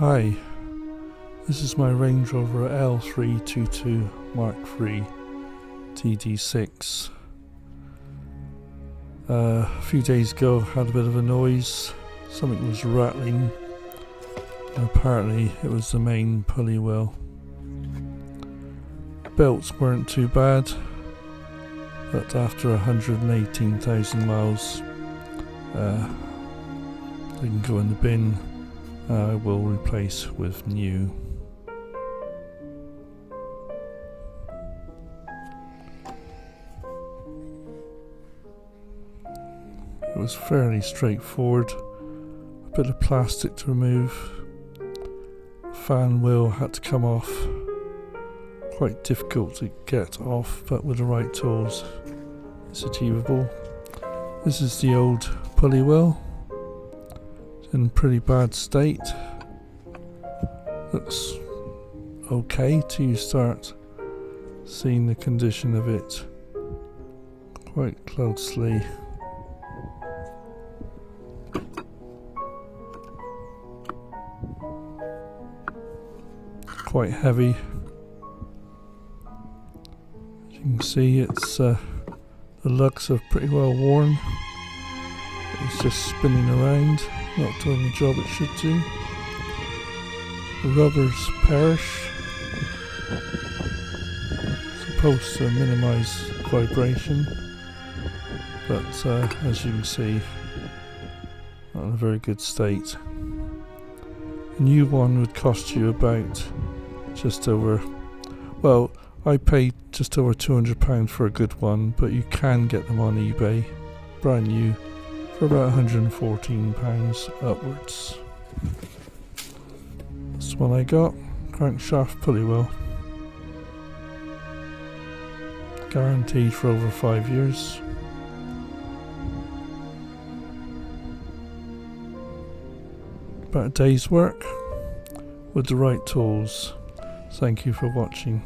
Hi, this is my Range Rover L322 Mark III TD6. A few days ago had a bit of a noise, something was rattling, and apparently it was the main pulley wheel. Belts weren't too bad, but after 118,000 miles they can go in the bin. I will replace with new. It was fairly straightforward. A bit of plastic to remove. Fan wheel had to come off. Quite difficult to get off, but with the right tools it's achievable. This is the old pulley wheel. It's in pretty bad state. Looks okay till you start seeing the condition of it quite closely. Quite heavy. As you can see, it's the lugs are pretty well worn. It's just spinning around, not doing the job it should do. The rubbers perish. Supposed to minimise vibration, but as you can see, not in a very good state. A new one would cost you about just over, well, I paid just over £200 for a good one, but you can get them on eBay, brand new, for about £114 upwards. This one I got, crankshaft pulley wheel. Guaranteed for over 5 years. About a day's work with the right tools. Thank you for watching.